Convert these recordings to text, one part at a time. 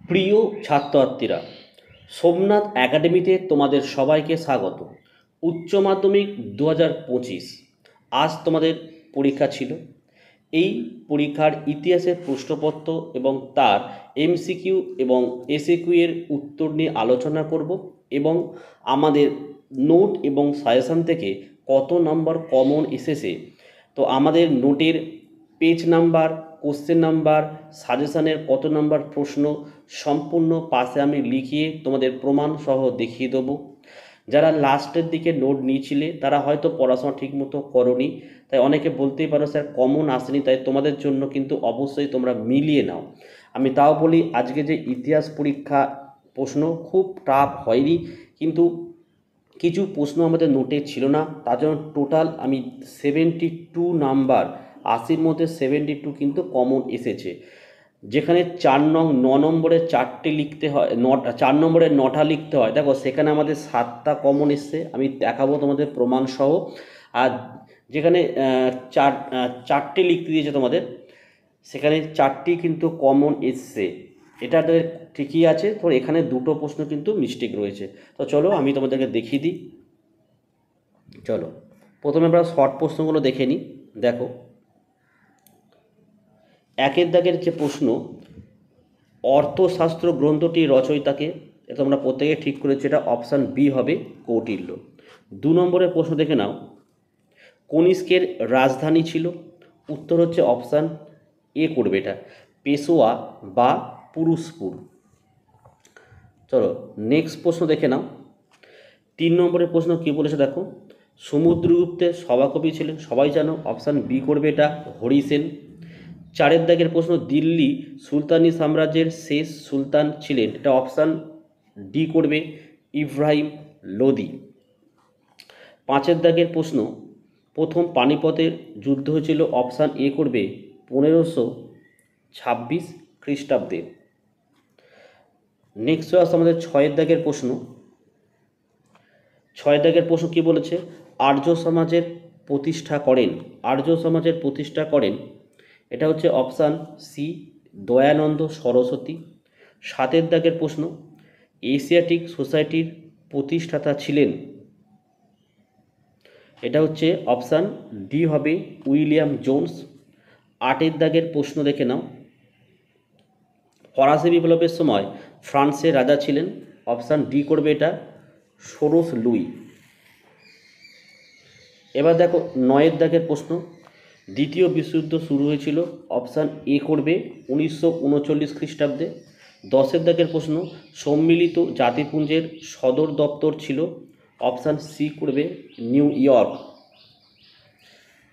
প্রিয় ছাত্রছাত্রীরা, সোমনাথ একাডেমিতে তোমাদের সবাইকে স্বাগত। উচ্চ মাধ্যমিক 2025 আজ তোমাদের পরীক্ষা ছিল। এই পরীক্ষার ইতিহাসের প্রশ্নপত্র এবং তার এমসিকিউ এবং এসএকিউ এর উত্তর নিয়ে আলোচনা করব এবং আমাদের নোট এবং সাজেশন থেকে কত নম্বর কমন এসেছে, তো আমাদের নোটের পেজ নাম্বার, কোশ্চেন নাম্বার, সাজেশনের কত নাম্বার প্রশ্ন সম্পূর্ণ পাশে আমি লিখিয়ে তোমাদের প্রমাণ সহ দেখিয়ে দেবো। যারা লাস্টের দিকে নোট নিয়েছিলে তারা হয়তো পড়াশোনা ঠিকমতো করোনি, তাই অনেকে বলতেই পারো স্যার কমন আসেনি, তাই তোমাদের জন্য কিন্তু অবশ্যই তোমরা মিলিয়ে নাও। আমি তাও বলি, আজকে যে ইতিহাস পরীক্ষা প্রশ্ন খুব টাফ হয়নি, কিন্তু কিছু প্রশ্ন আমাদের নোটে ছিল না, তার জন্য টোটাল আমি 72 নাম্বার, 80-র মধ্যে 72 কিন্তু কমন এসেছে। যেখানে 9 নম্বরে 4টে লিখতে হয়, 4 নম্বরে 9টা লিখতে হয়, দেখো সেখানে আমাদের 7টা কমন এসছে, আমি দেখাবো তোমাদের প্রমাণ সহ। আর যেখানে 4টে লিখতে দিয়েছে তোমাদের, সেখানে 4টি কিন্তু কমন এসছে। এটা ঠিকই আছে, তো এখানে দুটো প্রশ্ন কিন্তু মিস্টেক রয়েছে। তো চলো আমি তোমাদেরকে দেখিয়ে দিই। চলো প্রথমে আমরা শর্ট প্রশ্নগুলো দেখে নিই। দেখো, একের দাগের যে প্রশ্ন, অর্থশাস্ত্র গ্রন্থটির রচয়িতাকে, এটা তোমরা প্রত্যেকে ঠিক করেছো, এটা অপশান বি হবে, কৌটিল্য। 2 নম্বরের প্রশ্ন দেখে নাও, কনিষ্কের রাজধানী ছিল, উত্তর হচ্ছে অপশান এ করবে, এটা পেশোয়া বা পুরুষপুর। চলো নেক্সট প্রশ্ন দেখে নাও। 3 নম্বরের প্রশ্ন কি বলেছে দেখো, সমুদ্রগুপ্তের সভাকবি ছিলেন, সবাই জানো, অপশান বি করবে, এটা হরিসেন। 4 দাগের প্রশ্ন, দিল্লি সুলতানি সাম্রাজ্যের শেষ সুলতান ছিলেন, এটা অপশান ডি করবে, ইব্রাহিম লোদি। 5 দাগের প্রশ্ন, প্রথম পানিপথের যুদ্ধ হয়েছিল, অপশান এ করবে 1526 খ্রিস্টাব্দে। নেক্সট আসছে আমাদের 6 দাগের প্রশ্ন। 6 দাগের প্রশ্ন কি বলেছে, আর্য সমাজের প্রতিষ্ঠা করেন, আর্য সমাজের প্রতিষ্ঠা করেন, এটা হচ্ছে অপশান সি দয়ানন্দ সরস্বতী। 7 দাগের প্রশ্ন, এশিয়াটিক সোসাইটির প্রতিষ্ঠাতা ছিলেন, এটা হচ্ছে অপশান ডি হবে, উইলিয়াম জোন্স। 8 দাগের প্রশ্ন দেখে নাও, ফরাসি বিপ্লবের সময় ফ্রান্সের রাজা ছিলেন, অপশান ডি করবে, এটা সোরস লুই। এবার দেখো 9 দাগের প্রশ্ন, দ্বিতীয় বিশ্বযুদ্ধ শুরু হয়েছিল, অপশান এ করবে 1939 খ্রিস্টাব্দে। 10 দাগের প্রশ্ন, সম্মিলিত জাতিপুঞ্জের সদর দপ্তর ছিল, অপশান সি করবে নিউ ইয়র্ক।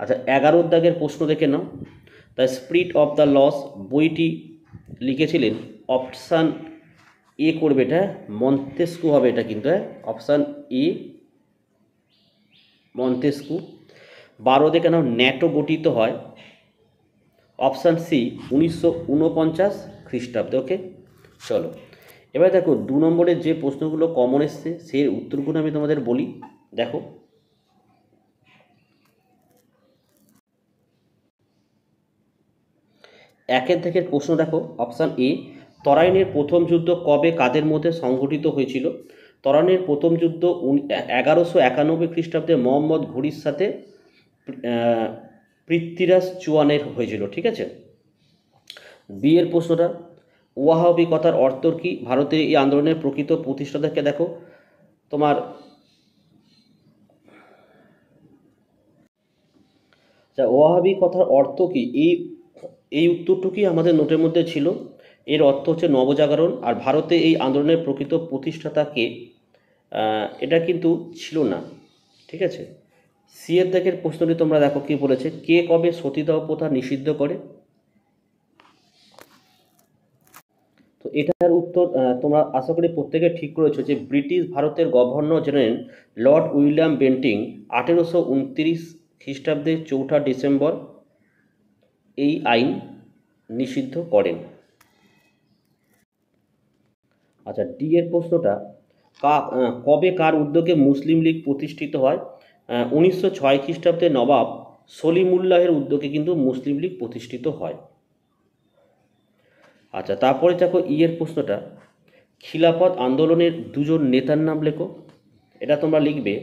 আচ্ছা 11 দাগের প্রশ্ন দেখে নাও, the spirit of the laws বইটি লিখেছিলেন, অপশান এ করবে, এটা মন্তেস্কু হবে, এটা কিন্তু অপশান এ মন্তেস্কু। 12 দেখে নাও, ন্যাটো গঠিত হয়, অপশান সি 1949 খ্রিস্টাব্দে। ওকে, চলো এবার দেখো 2 নম্বরের যে প্রশ্নগুলো কমন এসছে সেই উত্তরগুলো আমি তোমাদের বলি। দেখো, একের থেকে প্রশ্ন দেখো, অপশান এ, তরাইনের প্রথম যুদ্ধ কবে কাদের মধ্যে সংঘটিত হয়েছিল? তরাইনের প্রথম যুদ্ধ 1191 খ্রিস্টাব্দে মোহাম্মদ ঘুরির সাথে পৃথ্বীরাজ চৌহানের হয়েছিল, ঠিক আছে। বি এর প্রশ্নটা, ওয়াহাবি কথার অর্থ কি? ভারতের এই আন্দোলনের প্রকৃত প্রতিষ্ঠাতাকে দেখো, তোমার ওয়াহাবি কথার অর্থ কি, এই উত্তরটুকুই আমাদের নোটের মধ্যে ছিল। এর অর্থ হচ্ছে নবজাগরণ। আর ভারতে এই আন্দোলনের প্রকৃত প্রতিষ্ঠাতাকে, এটা কিন্তু ছিল না, ঠিক আছে। সি এর দাগের প্রশ্নটি তোমরা দেখো কি বলেছে, কে কবে সতীদাহ প্রথা নিষিদ্ধ করে? তো এটার উত্তর তোমরা আশা করি প্রত্যেকে ঠিক করেছো, যে ব্রিটিশ ভারতের governor general Lord William Bentinck 1829 খ্রিস্টাব্দে 4 ডিসেম্বর এই আইন নিষিদ্ধ করেন। আচ্ছা ডি এর প্রশ্নটা, কবে কার উদ্যোগে মুসলিম লীগ প্রতিষ্ঠিত হয়? 1906 খ্রিস্টাব্দে নবাব সলিমুল্লাহের উদ্যোগে কিন্তু মুসলিম লীগ প্রতিষ্ঠিত হয়। আচ্ছা, তারপরে দেখো এর প্রশ্নটা, খিলাফত আন্দোলনের দুজন নেতার নাম লেখো। এটা তোমরা লিখবে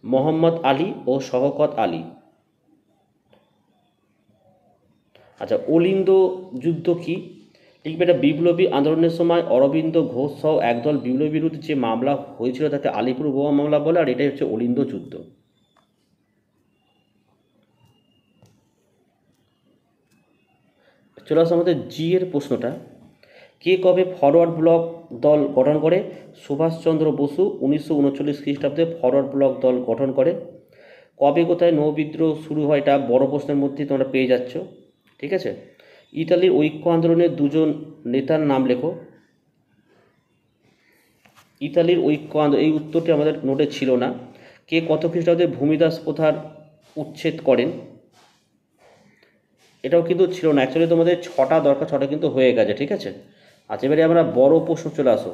মোহাম্মদ আলী ও শওকত আলী। আচ্ছা, অলিন্দ যুদ্ধ কি? লিখবে এটা বিপ্লবী আন্দোলনের সময় অরবিন্দ ঘোষ সহ একদল বিপ্লবীর বিরুদ্ধে যে মামলা হয়েছিল তাকে আলিপুর বোমা মামলা বলে, আর এটাই হচ্ছে অলিন্দ যুদ্ধ। চলে আসো আমাদের জি এর প্রশ্নটা, কে কবে ফরওয়ার্ড ব্লক দল গঠন করে? সুভাষচন্দ্র বসু 1939 খ্রিস্টাব্দে ফরওয়ার্ড ব্লক দল গঠন করে। কবে কোথায় নৌবিদ্রোহ শুরু হয়? এটা বড় প্রশ্নের মধ্যেই তোমরা পেয়ে যাচ্ছ, ঠিক আছে। ইতালির ঐক্য আন্দোলনের দুজন নেতার নাম লেখো। ইতালির ঐক্য আন্দোলন, এই উত্তরটি আমাদের নোটে ছিল না। কে কত খ্রিস্টাব্দে ভূমিদাস প্রথার উচ্ছেদ করেন? এটাও কিন্তু ছিল না, অ্যাকচুয়ালি তোমাদের ছটা দরকার, ছটা কিন্তু হয়ে গেছে, ঠিক আছে। আচ্ছা, এবারে আমরা বড় প্রশ্ন চলে আসো।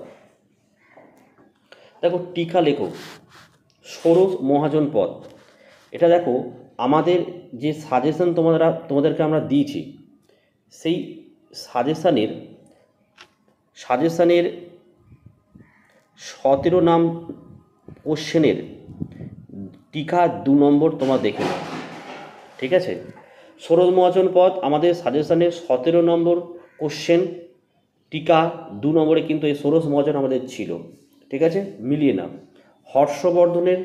দেখো টিকা লেখো ষোড়শ মহাজন পদ। এটা দেখো আমাদের যে সাজেশন তোমাদেরকে আমরা দিয়েছি, সেই সাজেশানের 17 নাম কোশ্চেনের টিকা 2 নম্বর তোমরা দেখে নাও, ঠিক আছে। ষোড়শ মহাজন পদ আমাদের সাজেশানের 17 নম্বর কোশ্চেন, টিকা 2 নম্বরে কিন্তু এই ষোড়শ মহাজন আমাদের ছিল, ঠিক আছে, মিলিয়ে নাও। হর্ষবর্ধনের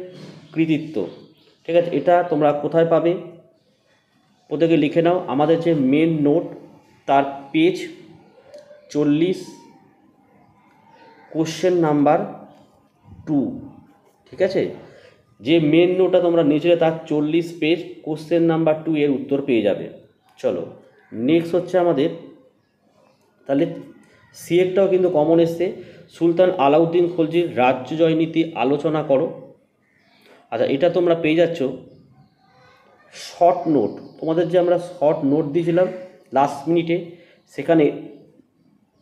কৃতিত্ব, ঠিক আছে, এটা তোমরা কোথায় পাবে? প্রত্যেকে লিখে নাও। আমাদের যে মেন নোট তার পেজ 40, কোশ্চেন নাম্বার 2, ঠিক আছে। যে মেন নোটটা তোমরা নিয়েছিলে তার 40 পেজ, কোশ্চেন নাম্বার 2 এর উত্তর পেয়ে যাবে। চলো নেক্সট হচ্ছে আমাদের, তাহলে সিএকটাও কিন্তু কমন এসছে। সুলতান আলাউদ্দিন খলজির রাজ্য জয় নীতি আলোচনা করো। আচ্ছা, এটা তোমরা পেয়ে যাচ্ছ শর্ট নোট, তোমাদের যে আমরা শর্ট নোট দিয়েছিলাম লাস্ট মিনিটে, সেখানে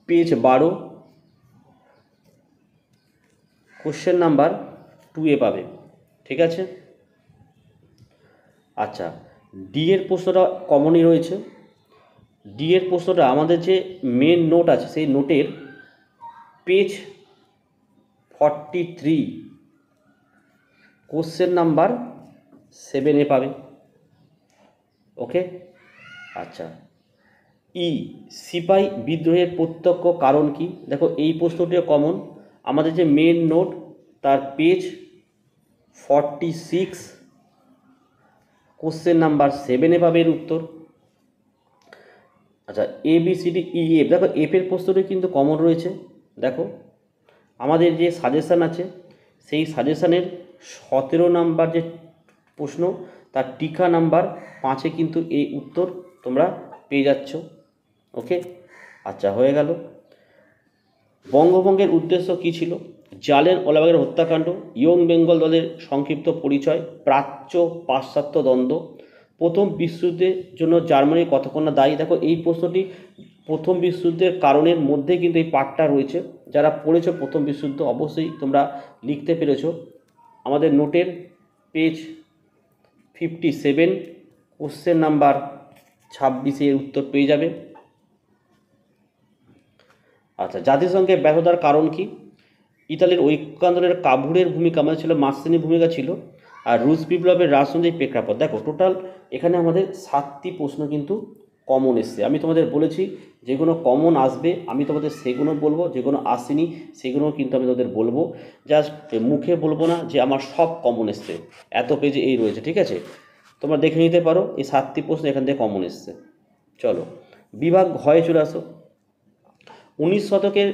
পেজ 12, কোশ্চেন নাম্বার 2 এ পাবে, ঠিক আছে। আচ্ছা, ডি এর প্রশ্নটা কমনই রয়েছে। ডি এর প্রশ্নটা আমাদের যে মেন নোট আছে সেই নোটের পেজ 43, কোশ্চেন নাম্বার 7 এ পাবে, ওকে। আচ্ছা, ই সিপাই বিদ্রোহের প্রত্যক্ষ কারণ কি? দেখো এই প্রশ্নটিও কমন, আমাদের যে মেন নোট তার পেজ 46, কোশ্চেন নাম্বার 7 এ পাবে এর উত্তর। আচ্ছা, A B C D E F, দেখো এফের প্রশ্নটি কিন্তু কমন রয়েছে। দেখো আমাদের যে সাজেশান আছে সেই সাজেশানের 17 নাম্বার যে প্রশ্ন তার টিকা নাম্বার 5-এ কিন্তু এই উত্তর তোমরা পেয়ে যাচ্ছ, ওকে। আচ্ছা, হয়ে গেল। বঙ্গভঙ্গের উদ্দেশ্য কী ছিল? জালিয়ানওয়ালাবাগের হত্যাকাণ্ড, ইয়ং বেঙ্গল দলের সংক্ষিপ্ত পরিচয়, প্রাচ্য পাশ্চাত্য দ্বন্দ্ব, প্রথম বিশ্বযুদ্ধের জন্য জার্মানি কতক্ষণ না দায়ী। দেখো এই প্রশ্নটি প্রথম বিশ্বযুদ্ধের কারণের মধ্যে কিন্তু এই পার্টটা রয়েছে। যারা পড়েছো প্রথম বিশ্বযুদ্ধ অবশ্যই তোমরা লিখতে পেরেছো। আমাদের নোটের পেজ 57, কোশ্চেন নাম্বার 26 এর উত্তর পেয়ে যাবে। আচ্ছা, জাতিসংঘের ব্যর্থতার কারণ কি? ইতালির ঐক্য আন্দোলনের কাবুরের ভূমিকা আমাদের ছিল, মার্সেনির ভূমিকা ছিল, আর রুশ বিপ্লবের রাজনৈতিক প্রেক্ষাপট। দেখো টোটাল এখানে আমাদের 7টি প্রশ্ন কিন্তু কমন এসছে। আমি তোমাদের বলেছি যেগুলো কমন আসবে আমি তোমাদের সেগুলো বলবো, যেগুলো আসেনি সেগুলো কিন্তু আমি তোমাদের বলবো, জাস্ট মুখে বলবো না যে আমার সব কমন এসছে, এত পেজে এই রয়েছে, ঠিক আছে। তোমরা দেখে নিতে পারো এই 7টি প্রশ্ন এখান থেকে কমন এসছে। চলো বিভাগ ঘয়ে চলে আসো। 19 শতকের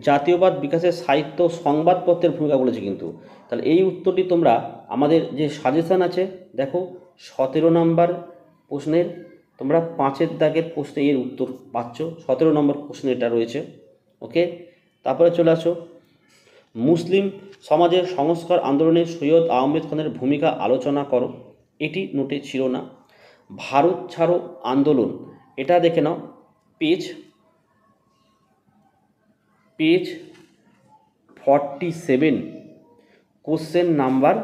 জাতীয়বাদ বিকাশের সাহিত্য সংবাদপত্রের ভূমিকা বলেছে কিন্তু, তাহলে এই উত্তরটি তোমরা আমাদের যে সাজেশান আছে দেখো 17 নম্বর প্রশ্নের তোমরা 5-এর দাগের প্রশ্নে এর উত্তর পাচ্ছ, 17 নম্বর প্রশ্নে এটা রয়েছে, ওকে। তারপরে চলে আসো, মুসলিম সমাজের সংস্কার আন্দোলনে সৈয়দ আহমেদ খানের ভূমিকা আলোচনা করো। এটি নোটে ছিল না। ভারত ছাড়ো আন্দোলন, এটা দেখে নাও পেজ 47, কোশ্চেন নাম্বার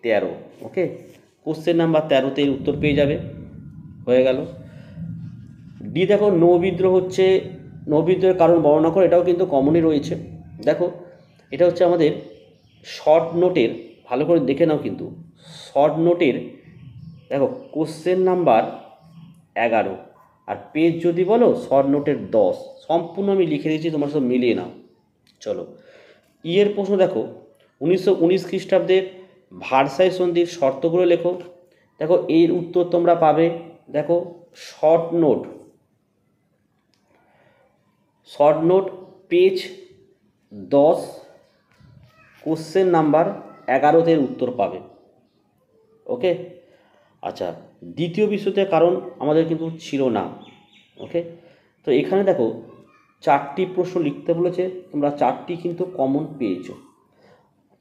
13, ওকে। কোশ্চেন নাম্বার 13-তে উত্তর পেয়ে যাবে, হয়ে গেল। ডি দেখো নৌ বিদ্রোহ হচ্ছে নৌবিদ্যুতের কারণ বর্ণনা করে, এটাও কিন্তু কমনই রয়েছে। দেখো, এটা হচ্ছে আমাদের শর্ট নোটের, ভালো করে দেখে নাও কিন্তু, শর্ট নোটের দেখো কোশ্চেন নাম্বার 11, আর পেজ যদি বলো শর্ট নোটের 10। সম্পূর্ণ আমি লিখে দিয়েছি, তোমার সব মিলিয়ে নাও। চলো, ইয়ের প্রশ্ন দেখো, 1919 খ্রিস্টাব্দের ভার্সাই সন্ধির শর্তগুলো লেখো। দেখো এর উত্তর তোমরা পাবে, দেখো short note page 10, question number 11 উত্তর পাবে। ওকে, আচ্ছা, দ্বিতীয় বিশ্বযুদ্ধের কারণ আমাদের কিন্তু ছিল না। ওকে, তো এখানে দেখো 4টি প্রশ্ন লিখতে বলেছে, তোমরা 4টি কিন্তু কমন পেয়েছো।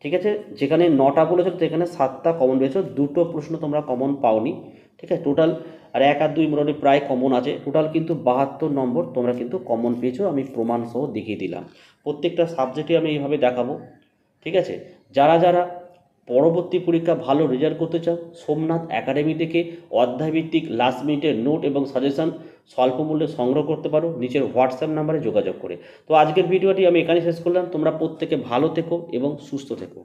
ঠিক আছে, যেখানে 9টা বলেছো সেখানে 7টা কমন পেয়েছো, 2টো প্রশ্ন তোমরা কমন পাওনি। ঠিক আছে, টোটাল আর 1 আর 2 মোটামুটি প্রায় কমন আছে, টোটাল কিন্তু 72 নম্বর তোমরা কিন্তু কমন পেয়েছো। আমি প্রমাণ সহ দেখিয়ে দিলাম, প্রত্যেকটা সাবজেক্টে আমি এইভাবে দেখাবো। ঠিক আছে, যারা যারা পরবর্তী পরীক্ষা ভালো রেজাল্ট করতে চাও, সোমনাথ একাডেমি থেকে অধ্যায়ভিত্তিক লাস্ট মিনিটের নোট এবং সাজেশন স্বল্প মূল্যে সংগ্রহ করতে পারো নিচের হোয়াটসঅ্যাপ নাম্বারে যোগাযোগ করে। তো আজকের ভিডিওটি আমি এখানে শেষ করলাম। তোমরা প্রত্যেকে ভালো থেকো এবং সুস্থ থেকো।